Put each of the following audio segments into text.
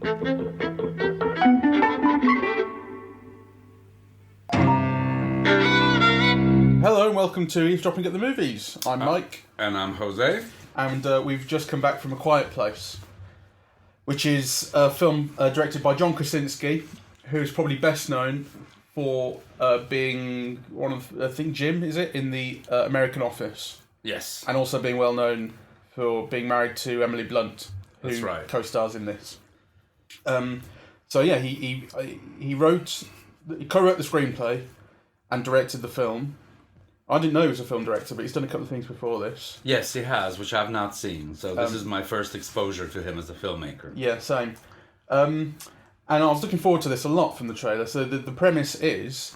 Hello and welcome to Eavesdropping at the Movies. I'm Mike. And I'm Jose. And we've just come back from A Quiet Place, which is a film directed by John Krasinski, who's probably best known for being one of, I think, Jim, is it, in the American Office. Yes. And also being well known for being married to Emily Blunt, who co-stars in this. So yeah, he co-wrote the screenplay and directed the film. I didn't know he was a film director, but he's done a couple of things before this. Yes, he has, which I've not seen. So this is my first exposure to him as a filmmaker. Yeah, same. And I was looking forward to this a lot from the trailer. So the premise is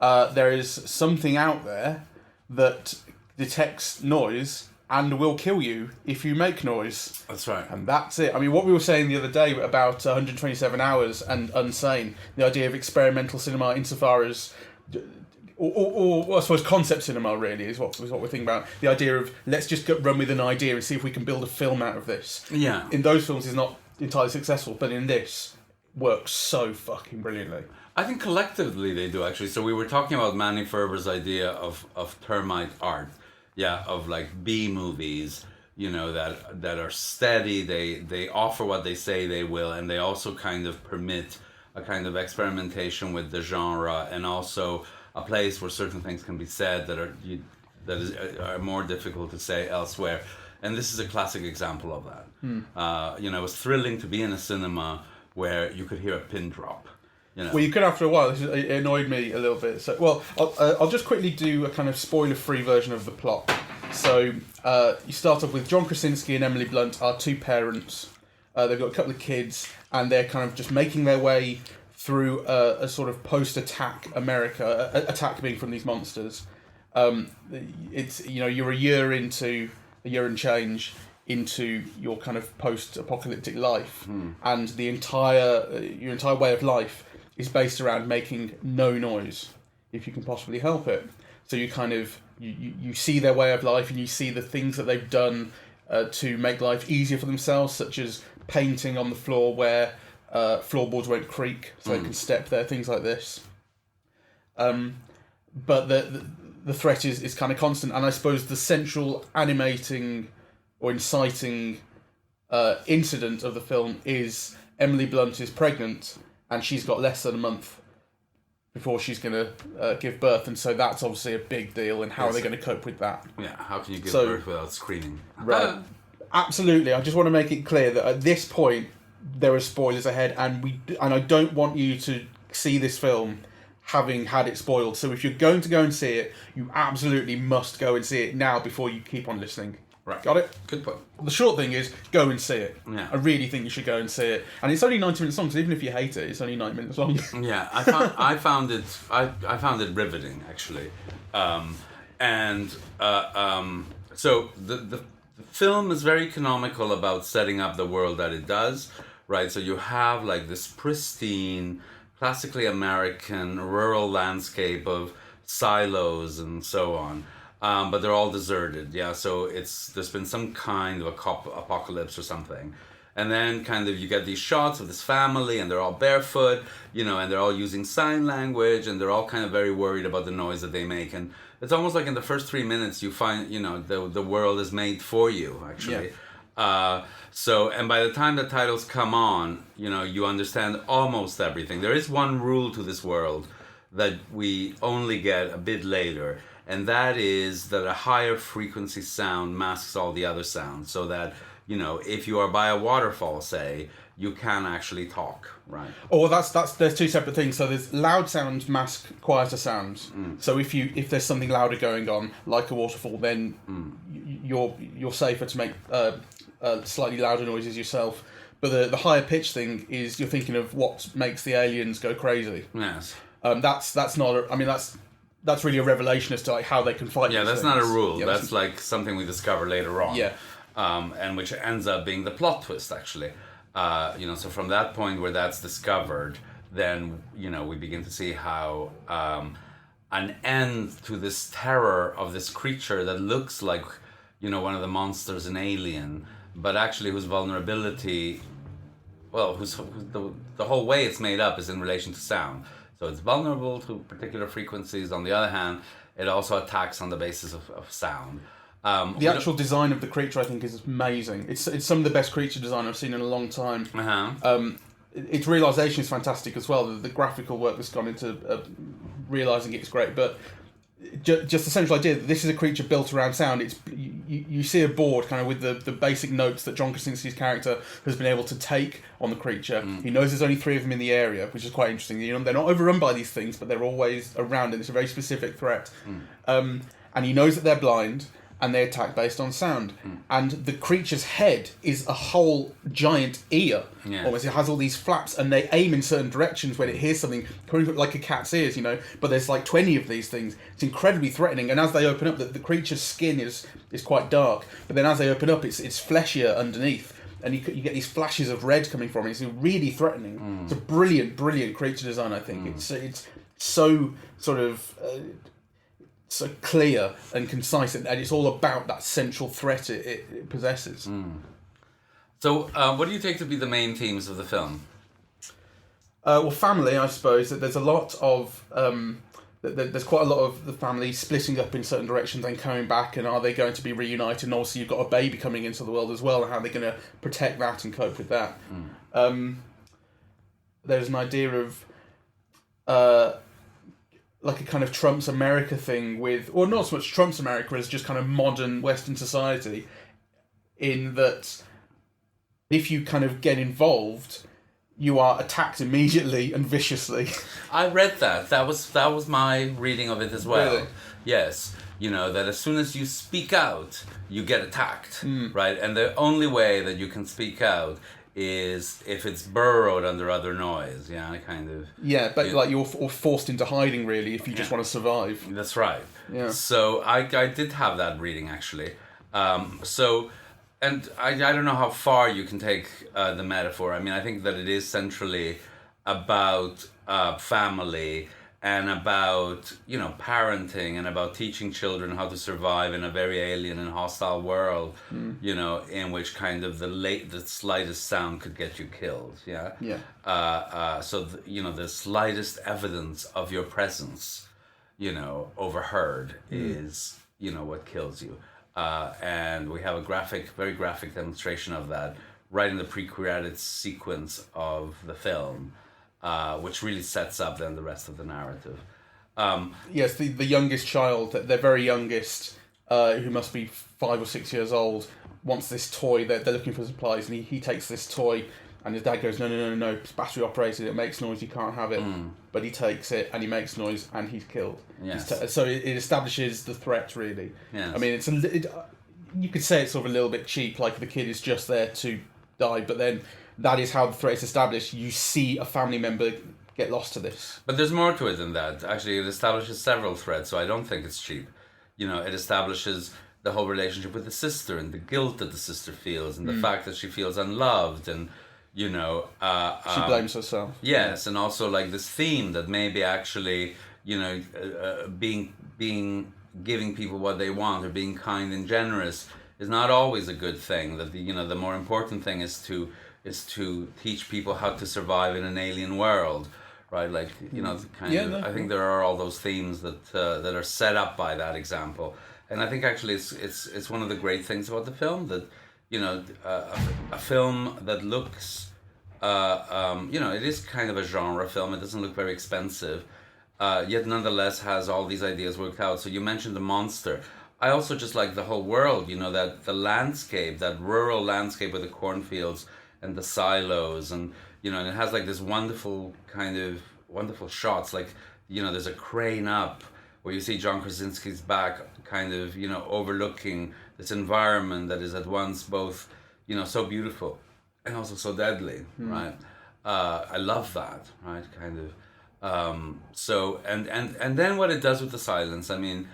there is something out there that detects noise and will kill you if you make noise. That's right. And that's it. I mean, what we were saying the other day about 127 Hours and Unsane, the idea of experimental cinema insofar as... Or I suppose concept cinema really is what we're thinking about. The idea of let's just run with an idea and see if we can build a film out of this. Yeah. In those films, it's not entirely successful, but in this, works so fucking brilliantly. I think collectively they do, actually. So we were talking about Manny Ferber's idea of termite art. Yeah, of like B movies, you know, that are steady. They offer what they say they will, and they also kind of permit a kind of experimentation with the genre, and also a place where certain things can be said that are more difficult to say elsewhere. And this is a classic example of that. You know, it was thrilling to be in a cinema where you could hear a pin drop. You know. Well, you could after a while. It annoyed me a little bit. So, well, I'll just quickly do a kind of spoiler-free version of the plot. So you start off with John Krasinski and Emily Blunt are two parents. They've got a couple of kids, and they're kind of just making their way through a sort of post-attack America, attack being from these monsters. It's, you know, you're a year and change into your kind of post-apocalyptic life, and your entire way of life is based around making no noise, if you can possibly help it. So you kind of you see their way of life, and you see the things that they've done to make life easier for themselves, such as painting on the floor where floorboards won't creak, so they can step there, things like this. But the threat is kind of constant, and I suppose the central animating or inciting incident of the film is Emily Blunt is pregnant, and she's got less than a month before she's going to give birth, and so that's obviously a big deal, and how are they going to cope with that? Yeah, how can you give birth without screaming? Right. Absolutely. I just want to make it clear that at this point, there are spoilers ahead, and I don't want you to see this film having had it spoiled. So if you're going to go and see it, you absolutely must go and see it now before you keep on listening. Right. Got it? Good point. The short thing is, go and see it. Yeah. I really think you should go and see it. And it's only 90 minutes long, so even if you hate it, it's only 9 minutes long. Yeah, I found it riveting, actually. So the film is very economical about setting up the world that it does, right? So you have like this pristine, classically American rural landscape of silos and so on, but they're all deserted. Yeah, so there's been some kind of apocalypse or something, and then kind of you get these shots of this family, and they're all barefoot, you know, and they're all using sign language, and they're all kind of very worried about the noise that they make, and it's almost like in the first 3 minutes you find, you know, the world is made for you, actually. Yeah. And by the time the titles come on, you know, you understand almost everything. There is one rule to this world that we only get a bit later, and that is that a higher frequency sound masks all the other sounds, so that, you know, if you are by a waterfall, say, you can actually talk, right? Oh, well, there's two separate things. So there's loud sounds mask quieter sounds. So if there's something louder going on, like a waterfall, then you're safer to make slightly louder noises yourself. But the higher pitch thing is you're thinking of what makes the aliens go crazy. Yes. That's not. I mean, that's really a revelation as to like how they can fight. Yeah, that's things. not a rule. Yeah, that's like something we discover later on. Yeah. And which ends up being the plot twist, actually. You know, so from that point where that's discovered, then, you know, we begin to see how an end to this terror of this creature that looks like, you know, one of the monsters in Alien, but actually whose vulnerability well, the whole way it's made up is in relation to sound. So it's vulnerable to particular frequencies. On the other hand, it also attacks on the basis of sound. The actual design of the creature, I think, is amazing. It's some of the best creature design I've seen in a long time. Its realisation is fantastic as well. The graphical work that's gone into realising it's great, but just the central idea that this is a creature built around sound. It's you see a board kind of with the basic notes that John Krasinski's character has been able to take on the creature. He knows there's only 3 of them in the area, which is quite interesting. You know, they're not overrun by these things, but they're always around, and it's a very specific threat. And he knows that they're blind, and they attack based on sound. And the creature's head is a whole giant ear. Yeah. Almost, it has all these flaps, and they aim in certain directions when it hears something, like a cat's ears, you know. But there's like 20 of these things. It's incredibly threatening. And as they open up, the creature's skin is quite dark. But then as they open up, it's fleshier underneath. And you get these flashes of red coming from it. It's really threatening. It's a brilliant creature design, I think. It's so sort of... so clear and concise, and it's all about that central threat it possesses. So, what do you take to be the main themes of the film? Well, family, I suppose. That there's a lot of there's quite a lot of the family splitting up in certain directions and coming back, and are they going to be reunited? And also, you've got a baby coming into the world as well, and how they're going to protect that and cope with that. There's an idea of like a kind of Trump's America thing with, or not so much Trump's America as just kind of modern Western society, in that if you kind of get involved, you are attacked immediately and viciously. I read that. That was my reading of it as well. Really? Yes. You know, that as soon as you speak out, you get attacked, right? And the only way that you can speak out is if it's burrowed under other noise, kind of. Yeah, but like you're forced into hiding, really, if you just want to survive. That's right. Yeah. So I did have that reading, actually. And I don't know how far you can take the metaphor. I mean, I think that it is centrally about family and about, parenting and about teaching children how to survive in a very alien and hostile world, in which kind of the slightest sound could get you killed. Yeah. Yeah. So, the slightest evidence of your presence, overheard is, what kills you. And we have a very graphic demonstration of that right in the pre-credits sequence of the film, which really sets up then the rest of the narrative. Yes, the youngest child, their very youngest, who must be 5 or 6 years old, wants this toy. They're looking for supplies, and he takes this toy, and his dad goes, no, it's battery operated, it makes noise, you can't have it. But he takes it, and he makes noise, and he's killed. Yes. So it establishes the threat, really. Yes. I mean, you could say it's sort of a little bit cheap, like the kid is just there to die, but then that is how the threat is established. You see a family member get lost to this. But there's more to it than that. Actually, it establishes several threats, so I don't think it's cheap. It establishes the whole relationship with the sister and the guilt that the sister feels and the fact that she feels unloved and, she blames herself. Yes, and also like this theme that maybe actually, giving people what they want or being kind and generous is not always a good thing. That the more important thing is to teach people how to survive in an alien world, right? Like I think there are all those themes that are set up by that example, and I think actually it's one of the great things about the film that a film that looks it is kind of a genre film. It doesn't look very expensive, yet nonetheless has all these ideas worked out. So you mentioned the monster. I also just like the whole world, that the landscape, that rural landscape with the cornfields and the silos, and and it has like this wonderful shots, like there's a crane up where you see John Krasinski's back kind of overlooking this environment that is at once both so beautiful and also so deadly, right? I love that, right? Kind of. So and then what it does with the silence. I mean,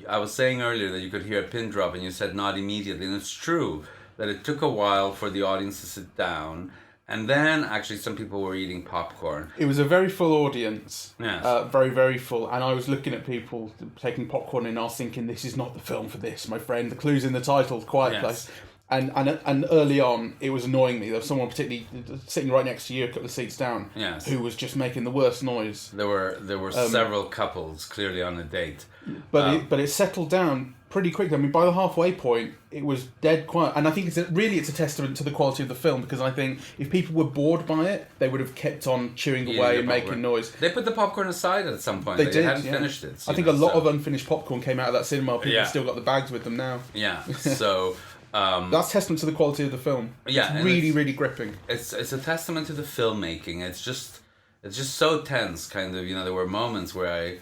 I was saying earlier that you could hear a pin drop, and you said not immediately, and it's true that it took a while for the audience to sit down, and then actually some people were eating popcorn. It was a very full audience, yes. Very, very full, and I was looking at people taking popcorn, and I was thinking, this is not the film for this, my friend. The clue's in the title, Quiet Place. And early on, it was annoying me. There was someone particularly sitting right next to you, a couple of seats down, Yes. who was just making the worst noise. There were several couples clearly on a date. But it settled down pretty quickly. I mean, by the halfway point, it was dead quiet. And I think it's a testament to the quality of the film, because I think if people were bored by it, they would have kept on chewing away and making noise. They put the popcorn aside at some point. They did, hadn't yeah. finished it. I think a lot of unfinished popcorn came out of that cinema. People Yeah. still got the bags with them now. Yeah, so... That's testament to the quality of the film. Yeah, it's really, really gripping. It's a testament to the filmmaking. It's just so tense. Kind of, there were moments where I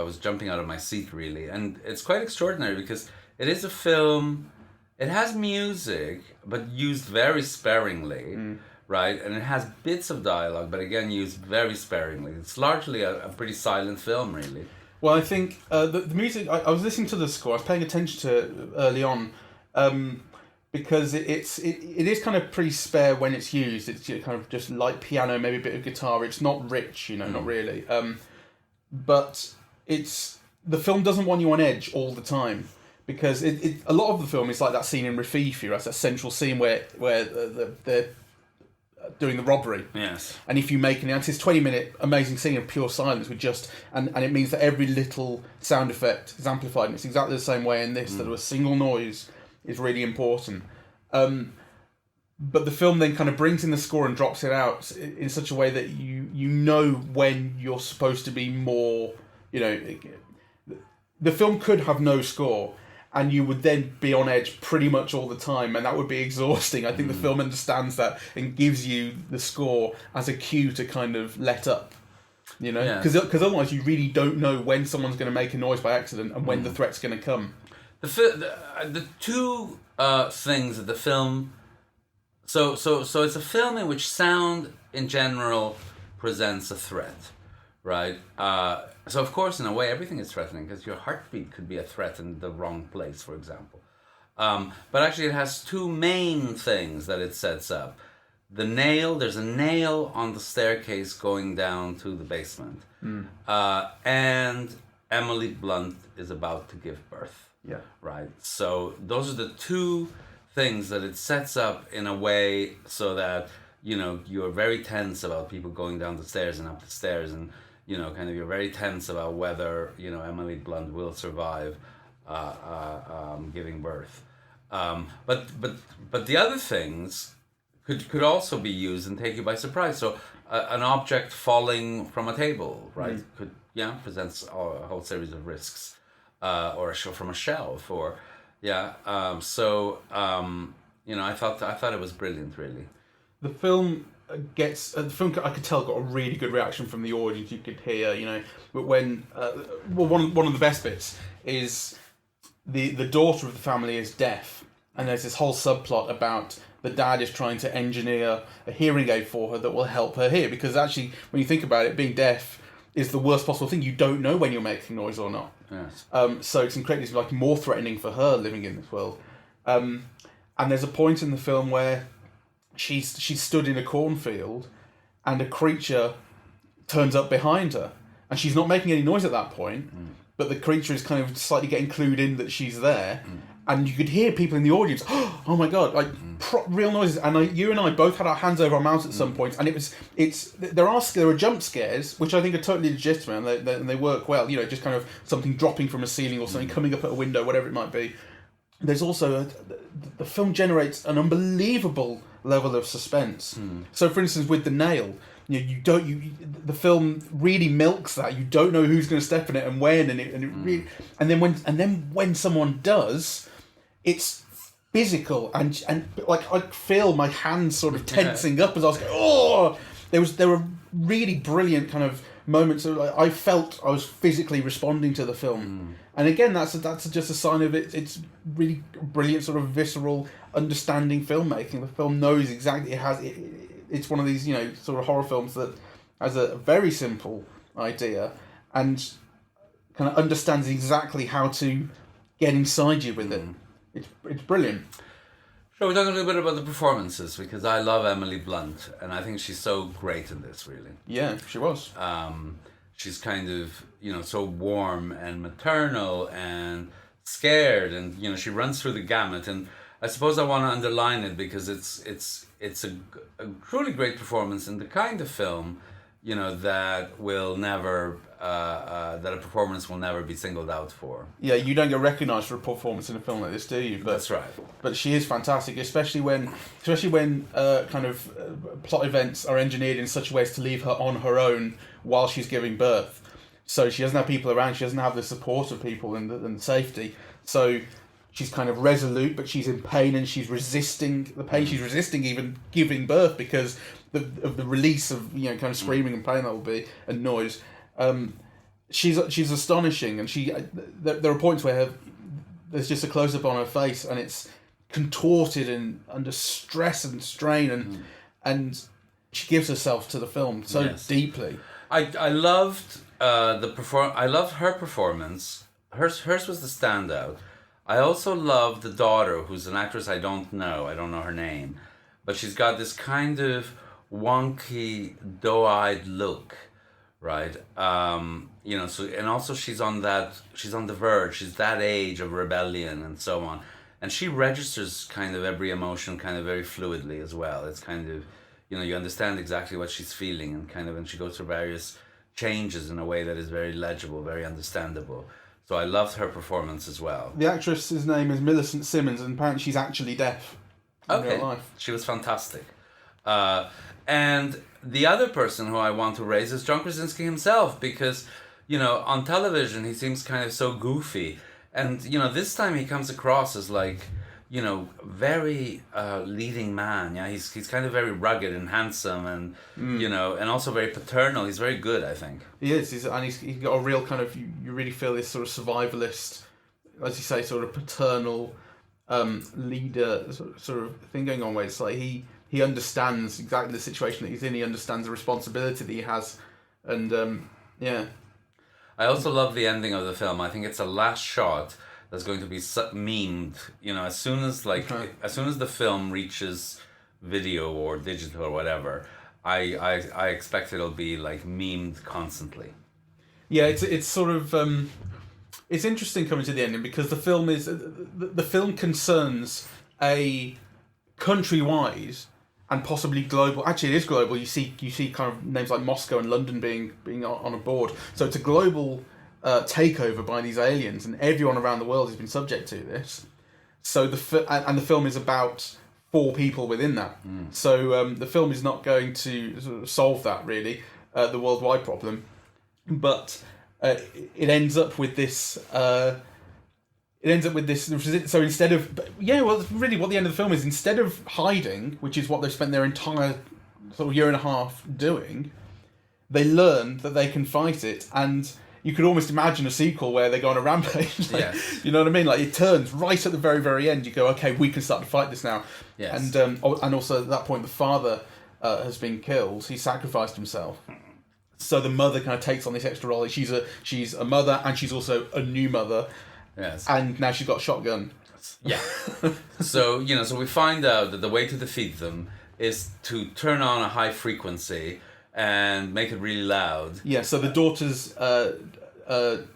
was jumping out of my seat really, and it's quite extraordinary because it is a film. It has music, but used very sparingly, right? And it has bits of dialogue, but again used very sparingly. It's largely a pretty silent film, really. Well, I think the music. I was listening to the score. I was paying attention to it early on, because it is kind of pretty spare when it's used. It's kind of just light piano, maybe a bit of guitar. It's not rich, not really. But the film doesn't want you on edge all the time, because a lot of the film is like that scene in Rafifi, right? That central scene where they're doing the robbery. Yes. And if you make it's this 20-minute amazing scene of pure silence with just and it means that every little sound effect is amplified, and it's exactly the same way in this, that a single noise is really important. But the film then kind of brings in the score and drops it out in such a way that you know when you're supposed to be more, the film could have no score, and you would then be on edge pretty much all the time, and that would be exhausting. I think the film understands that and gives you the score as a cue to kind of let up, because otherwise you really don't know when someone's going to make a noise by accident and when the threat's going to come. The two things that the film... So it's a film in which sound in general presents a threat, right? So of course, in a way, everything is threatening, because your heartbeat could be a threat in the wrong place, for example. But actually, it has two main things that it sets up. There's a nail on the staircase going down to the basement. And Emily Blunt is about to give birth. Yeah. Right? So those are the two things that it sets up in a way so that, you're very tense about people going down the stairs and up the stairs, and kind of you're very tense about whether, Emily Blunt will survive giving birth. But the other things could also be used and take you by surprise. So an object falling from a table, right, presents a whole series of risks, or from a shelf, or I thought it was brilliant, really. The film I could tell got a really good reaction from the audience. You could hear, but when one of the best bits is the daughter of the family is deaf, and there's this whole subplot about the dad is trying to engineer a hearing aid for her that will help her hear, because actually, when you think about it, being deaf is the worst possible thing. You don't know when you're making noise or not. Yes. So it's incredibly more threatening for her living in this world. And there's a point in the film where she's stood in a cornfield, and a creature turns up behind her, and she's not making any noise at that point, but the creature is kind of slightly getting clued in that she's there, and you could hear people in the audience, oh my god, real noises. And you and I both had our hands over our mouths at some point, and there are jump scares which I think are totally legitimate, and they work well. Just kind of something dropping from a ceiling or something coming up at a window, whatever it might be. There's also the film generates an unbelievable level of suspense. So, for instance, with the nail, the film really milks that. You don't know who's going to step in it and when, and then when someone does, it's physical, and I feel my hands sort of tensing up as I was going, oh. There were really brilliant kind of moments of I felt I was physically responding to the film, and again that's just a sign of it. It's really brilliant sort of visceral understanding filmmaking. The film knows exactly it's one of these sort of horror films that has a very simple idea and kind of understands exactly how to get inside you with it. It's brilliant. So we're talking a little bit about the performances, because I love Emily Blunt, and I think she's so great in this, really. Yeah, she was. She's kind of, so warm and maternal and scared, and, she runs through the gamut. And I suppose I want to underline it because it's a truly great performance in the kind of film, that will never that a performance will never be singled out for. Yeah, you don't get recognised for a performance in a film like this, do you? But, That's right. But she is fantastic, especially when plot events are engineered in such a way as to leave her on her own while she's giving birth. So she doesn't have people around. She doesn't have the support of people and safety. So she's kind of resolute, but she's in pain and she's resisting the pain. She's resisting even giving birth because of the release of kind of screaming and pain that will be and noise. She's astonishing, and there are points where there's just a close up on her face, and it's contorted and under stress and strain, and she gives herself to the film so deeply. I loved I loved her performance. Hers was the standout. I also love the daughter, who's an actress I don't know her name, but she's got this kind of wonky, doe-eyed look, right? So, and also she's on the verge. She's that age of rebellion and so on, and she registers kind of every emotion kind of very fluidly as well. It's kind of, you understand exactly what she's feeling, and she goes through various changes in a way that is very legible, very understandable. So I loved her performance as well. The actress's name is Millicent Simmons, and apparently she's actually deaf in real life. She was fantastic. And the other person who I want to raise is John Krasinski himself, because, on television he seems kind of so goofy. And, this time he comes across as like, very leading man. Yeah, he's kind of very rugged and handsome, and and also very paternal. He's very good, I think. He is. He's got a real kind of, you really feel this sort of survivalist, as you say, sort of paternal leader sort of thing going on. Where it's like he understands exactly the situation that he's in. He understands the responsibility that he has, and yeah. I also love the ending of the film. I think it's a last shot that's going to be memed, as soon as the film reaches video or digital or whatever, I expect it'll be like memed constantly. Yeah, it's sort of it's interesting coming to the ending, because the film concerns a countrywide and possibly global. Actually, it is global. You see kind of names like Moscow and London being on a board. So it's a global takeover by these aliens, and everyone around the world has been subject to this. So the film is about 4 people within that. So the film is not going to sort of solve that really, the worldwide problem, but it ends up with this. So instead of really what the end of the film is, instead of hiding, which is what they've spent their entire sort of year and a half doing, they learn that they can fight it, and you could almost imagine a sequel where they go on a rampage. Yes. You know what I mean? Like, it turns right at the very, very end. You go, okay, we can start to fight this now. Yes. And also at that point, the father has been killed. He sacrificed himself. So the mother kind of takes on this extra role. She's a mother, and she's also a new mother. Yes. And now she's got a shotgun. Yeah. So we find out that the way to defeat them is to turn on a high frequency and make it really loud. Yeah, so the daughter's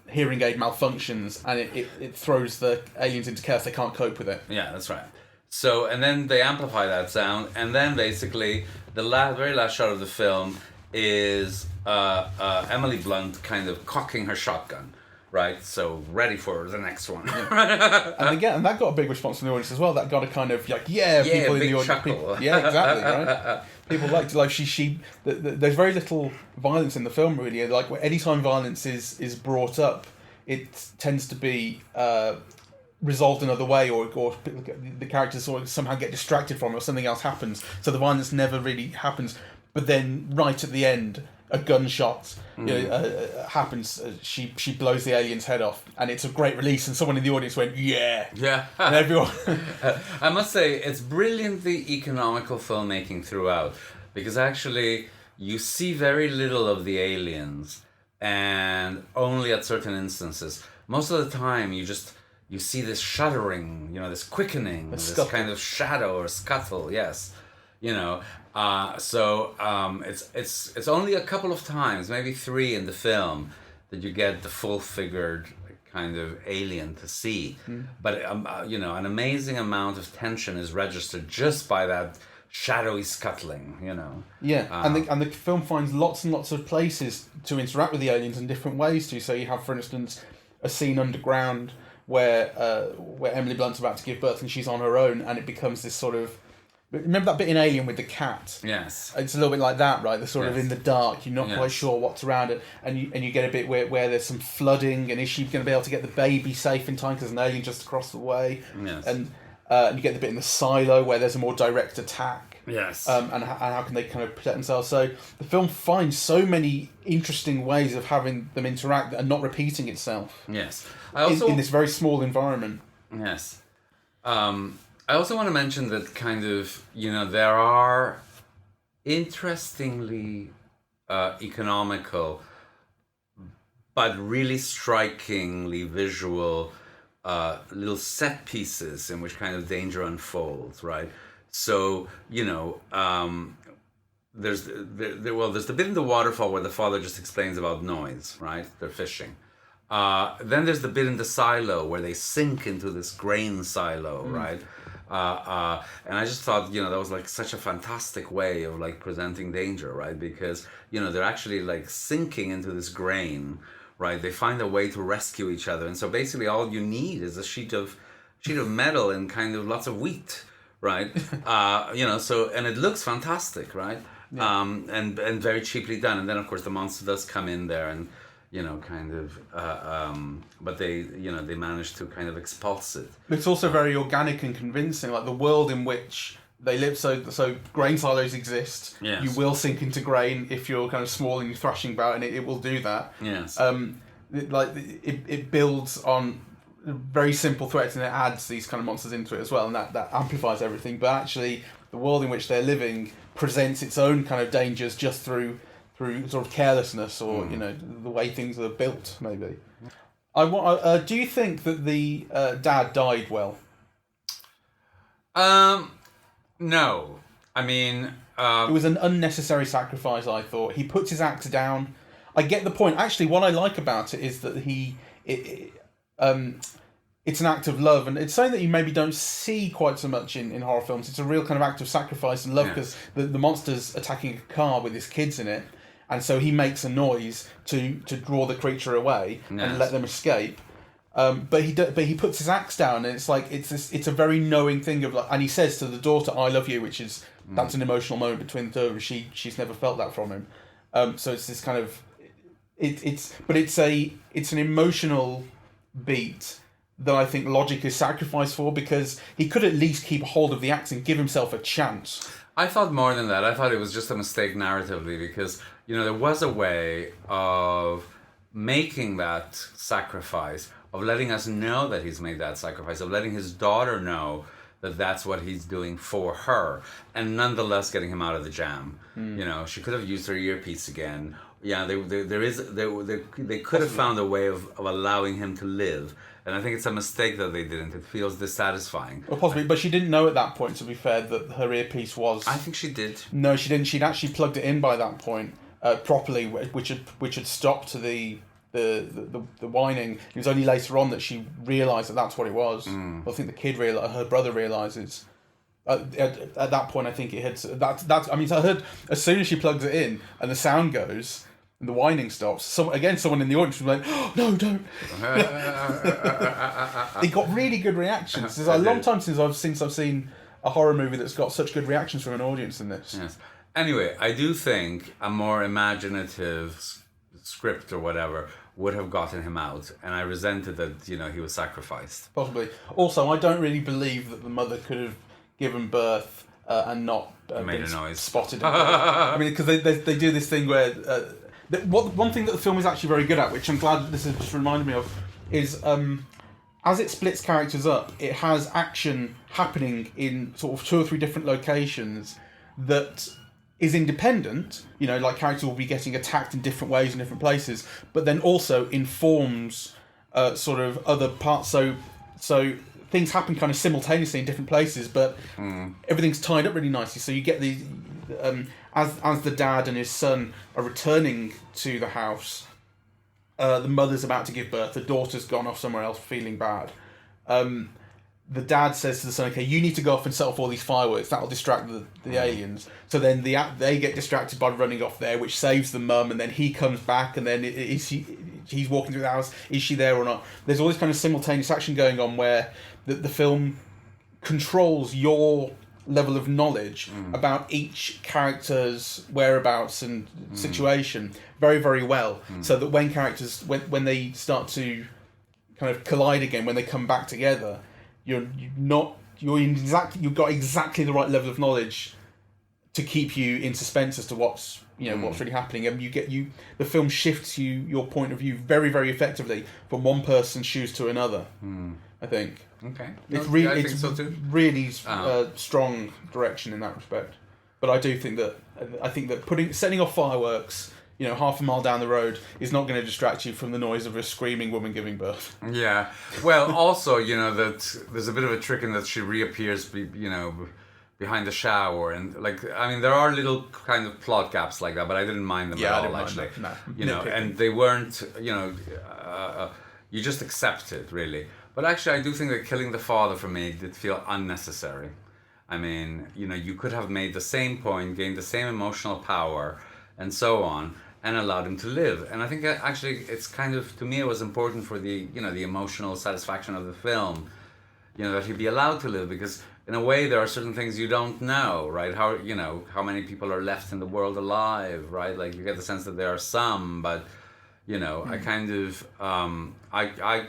hearing aid malfunctions, and it throws the aliens into chaos. They can't cope with it. Yeah, that's right. So, and then they amplify that sound, and then basically the very last shot of the film is Emily Blunt kind of cocking her shotgun. Right, so ready for the next one. And that got a big response from the audience as well. That got a kind of people in the audience. Chuckle. Yeah, exactly. Right. People liked there's very little violence in the film really. Like, anytime violence is brought up, it tends to be resolved another way, or the characters sort of somehow get distracted from it, or something else happens. So the violence never really happens. But then right at the end, a gunshot happens. She blows the alien's head off, and it's a great release. And someone in the audience went, "Yeah, yeah!" And everyone. I must say, it's brilliantly economical filmmaking throughout, because actually you see very little of the aliens, and only at certain instances. Most of the time, you see this shuddering, this quickening, this kind of shadow or scuttle. Yes, it's only a couple of times, maybe 3 in the film, that you get the full-figured kind of alien to see. But you know, an amazing amount of tension is registered just by that shadowy scuttling. You know. Yeah, and the film finds lots and lots of places to interact with the aliens in different ways too. So you have, for instance, a scene underground where Emily Blunt's about to give birth and she's on her own, and it becomes this sort of. Remember that bit in Alien with the cat? Yes. It's a little bit like that, right? They're sort of Yes. in the dark. You're not quite sure what's around it, and you get a bit where there's some flooding, and is she going to be able to get the baby safe in time because an alien just across the way? Yes. And you get the bit in the silo where there's a more direct attack. Yes. And how can they kind of protect themselves? So the film finds so many interesting ways of having them interact and not repeating itself. Yes. I also in this very small environment. Yes. I also want to mention that kind of, you know, there are interestingly economical but really strikingly visual little set pieces in which kind of danger unfolds, right? So, you know, there's the bit in the waterfall where the father just explains about noise, right? They're fishing. Then there's the bit in the silo where they sink into this grain silo, right? And I just thought, you know, that was like such a fantastic way of like presenting danger, right? Because, you know, they're actually like sinking into this grain, right? They find a way to rescue each other. And so basically all you need is a sheet of metal and kind of lots of wheat, right? You know, so, and it looks fantastic, right? Yeah. And very cheaply done. And then of course the monster does come in there and, you know, kind of, but they manage to kind of expulse it. It's also very organic and convincing, like the world in which they live. So grain silos exist. Yes. You will sink into grain if you're kind of small and you're thrashing about, and it will do that. Yes. It builds on very simple threats, and it adds these kind of monsters into it as well, and that amplifies everything. But actually, the world in which they're living presents its own kind of dangers just through sort of carelessness or you know the way things are built. Maybe. Do you think that the dad died well? No. I mean, it was an unnecessary sacrifice. I thought he puts his axe down. I get the point. Actually, what I like about it is that it's an act of love, and it's something that you maybe don't see quite so much in horror films. It's a real kind of act of sacrifice and love because the monster's attacking a car with his kids in it. And so he makes a noise to draw the creature away and let them escape. But he puts his axe down, and it's like it's a very knowing thing of like. And he says to the daughter, "I love you," which is that's an emotional moment between the two of them. She's never felt that from him. So it's this kind of it's an emotional beat that I think logic is sacrificed for, because he could at least keep hold of the axe and give himself a chance. I thought more than that. I thought it was just a mistake narratively, because, you know, there was a way of making that sacrifice, of letting us know that he's made that sacrifice, of letting his daughter know that that's what he's doing for her, and nonetheless getting him out of the jam. You know, she could have used her earpiece again. Yeah, they could have found a way of allowing him to live. And I think it's a mistake that they didn't. It feels dissatisfying. Well, possibly, but she didn't know at that point, to be fair, that her earpiece was... I think she did. No, she didn't. She'd actually plugged it in by that point properly, which had stopped the whining. It was only later on that she realised that that's what it was. Well, I think the kid her brother realises. At that point, I think it had... I mean, I heard as soon as she plugs it in and the sound goes... and the whining stops. Someone in the audience was like, "Oh, no, don't!" It got really good reactions. It's a long time since I've seen a horror movie that's got such good reactions from an audience in this. Yes. Anyway, I do think a more imaginative script or whatever would have gotten him out, and I resented that, you know, he was sacrificed. Possibly. Also, I don't really believe that the mother could have given birth and not made a noise. Spotted. I mean, because they do this thing where. One thing that the film is actually very good at, which I'm glad that this has just reminded me of, is as it splits characters up, it has action happening in sort of 2 or 3 different locations that is independent. You know, like characters will be getting attacked in different ways in different places, but then also informs sort of other parts. So things happen kind of simultaneously in different places, but everything's tied up really nicely. So you get the as the dad and his son are returning to the house, the mother's about to give birth, the daughter's gone off somewhere else feeling bad. The dad says to the son, okay, you need to go off and set off all these fireworks. That'll distract the aliens. So then they get distracted by running off there, which saves the mum, and then he comes back, and then he's walking through the house. Is she there or not? There's all this kind of simultaneous action going on where the film controls your level of knowledge about each character's whereabouts and situation very, very well. So that when characters, when they start to kind of collide again, when they come back together, you've got exactly the right level of knowledge to keep you in suspense as to what's really happening, and the film shifts your point of view very, very effectively from one person's shoes to another. I think. Okay. It's I think so too. really strong direction in that respect. But I do think that setting off fireworks, half a mile down the road is not going to distract you from the noise of a screaming woman giving birth. Yeah. Well, also, that there's a bit of a trick in that she reappears, behind the shower, and there are little kind of plot gaps like that, but I didn't mind them at all, actually. No. And they weren't, you just accept it, really. But actually, I do think that killing the father for me did feel unnecessary. I mean, you could have made the same point, gained the same emotional power, and so on, and allowed him to live. And I think that actually, it's kind of, to me, it was important for the emotional satisfaction of the film, that he'd be allowed to live, because in a way there are certain things you don't know, right? How many people are left in the world alive, right? Like, you get the sense that there are some, but I kind of I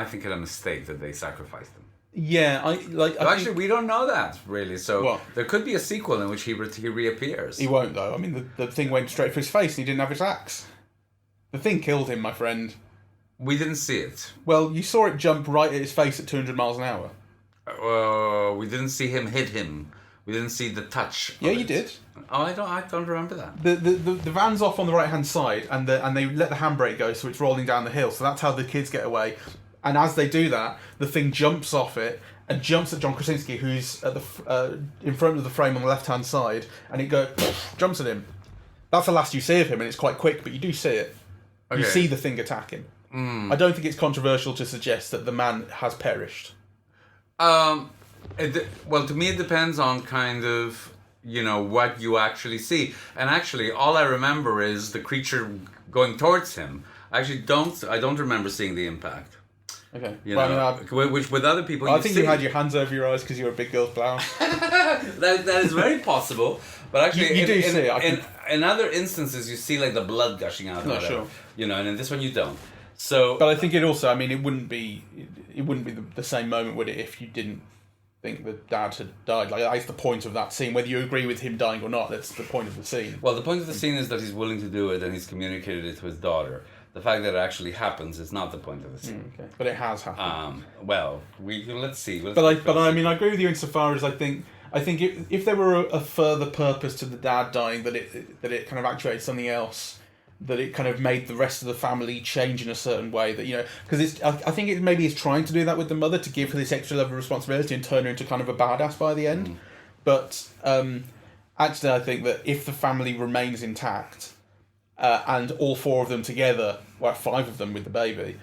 think it's a mistake that they sacrificed them. Yeah, actually, we don't know that really. So there could be a sequel in which he reappears. He won't, though. I mean, the thing went straight for his face, and he didn't have his axe. The thing killed him, my friend. We didn't see it. Well, you saw it jump right at his face at 200 miles an hour. We didn't see him hit him. We didn't see the touch. Yeah, you did. Oh, I don't remember that. The van's off on the right hand side, and they let the handbrake go, so it's rolling down the hill. So that's how the kids get away. And as they do that, the thing jumps off it and jumps at John Krasinski, who's at in front of the frame on the left hand side, and it jumps at him. That's the last you see of him, and it's quite quick, but you do see it. Okay. You see the thing attack him. I don't think it's controversial to suggest that the man has perished. Well, to me, it depends on kind of, what you actually see. And actually, all I remember is the creature going towards him. I don't remember seeing the impact. Okay. Which with other people, I think you had your hands over your eyes because you were a big girl's blouse. that is very possible. But actually, you do see it. In other instances, you see like the blood gushing out. No, sure. And in this one, you don't. So, but I think it also. I mean, it wouldn't be the same moment, would it, if you didn't think the dad had died? Like, that's the point of that scene. Whether you agree with him dying or not, that's the point of the scene. Well, the point of the scene is that he's willing to do it, and he's communicated it to his daughter. The fact that it actually happens is not the point of the scene. Okay. But it has happened. Let's see. I mean, I agree with you insofar as I think if there were a further purpose to the dad dying, that it kind of actuated something else, that it kind of made the rest of the family change in a certain way, that because I think it maybe is trying to do that with the mother, to give her this extra level of responsibility and turn her into kind of a badass by the end. But actually, I think that if the family remains intact, and all four of them together, well, five of them with the baby,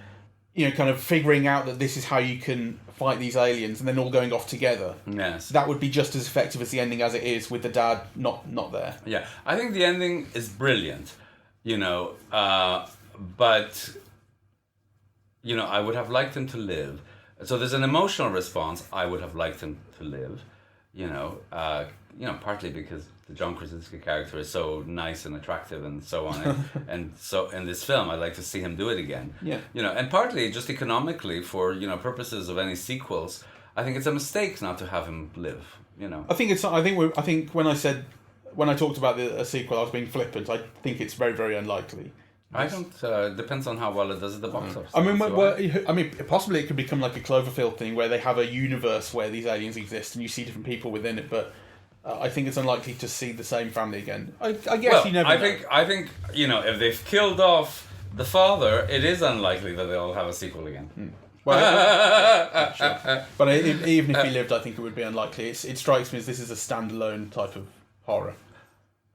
kind of figuring out that this is how you can fight these aliens, and then all going off together. Yes, that would be just as effective as the ending as it is with the dad not there. Yeah, I think the ending is brilliant, but I would have liked him to live. So there's an emotional response. I would have liked him to live, partly because the John Krasinski character is so nice and attractive and so on, and so in this film I'd like to see him do it again. Yeah. And partly just economically for purposes of any sequels, I think it's a mistake not to have him live. I think when I talked about a sequel, I was being flippant. I think it's very, very unlikely. I don't. Depends on how well it does at the box office. I mean, possibly it could become like a Cloverfield thing where they have a universe where these aliens exist and you see different people within it, but. I think it's unlikely to see the same family again. I guess you never know. I think if they've killed off the father, it is unlikely that they'll have a sequel again. Well, sure. But even if he lived, I think it would be unlikely. It strikes me as this is a standalone type of horror.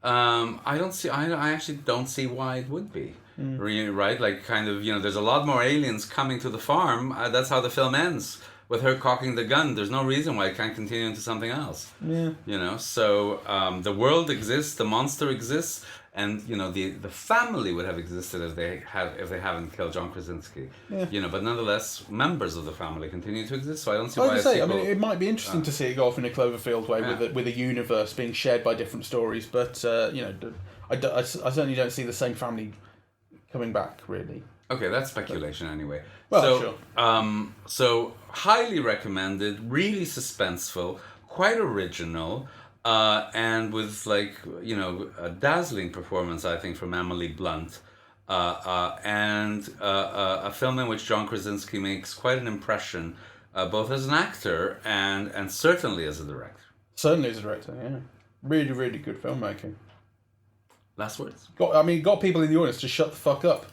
I don't see. I actually don't see why it would be. Right? Like, kind of, there's a lot more aliens coming to the farm. That's how the film ends, with her cocking the gun. There's no reason why it can't continue into something else. Yeah. So the world exists, the monster exists, and the family would have existed if they haven't killed John Krasinski. Yeah. But nonetheless, members of the family continue to exist. So I don't see I why. was gonna say, I mean, it might be interesting to see it go off in a Cloverfield way with a universe being shared by different stories, but I certainly don't see the same family coming back, really. Okay, that's speculation anyway. Well, sure. So highly recommended, really suspenseful, quite original, and with a dazzling performance, I think, from Emily Blunt, and a film in which John Krasinski makes quite an impression, both as an actor and certainly as a director. Certainly as a director, yeah. Really, really good filmmaking. Last words? Got people in the audience to shut the fuck up.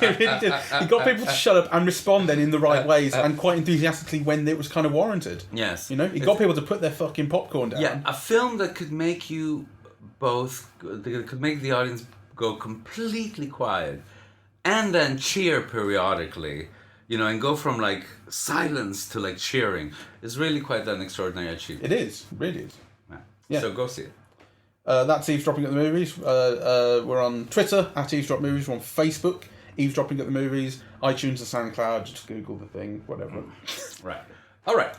It really did. He got people to shut up and respond then in the right ways and quite enthusiastically when it was kind of warranted. Yes. He got people to put their fucking popcorn down. Yeah, a film that could make you could make the audience go completely quiet and then cheer periodically, and go from silence to cheering is really quite an extraordinary achievement. It is, really is. Yeah. So go see it. That's Eavesdropping at the Movies. We're on Twitter at Eavesdrop Movies. We're on Facebook, Eavesdropping at the Movies. iTunes and SoundCloud. Just Google the thing, whatever. Right. All right.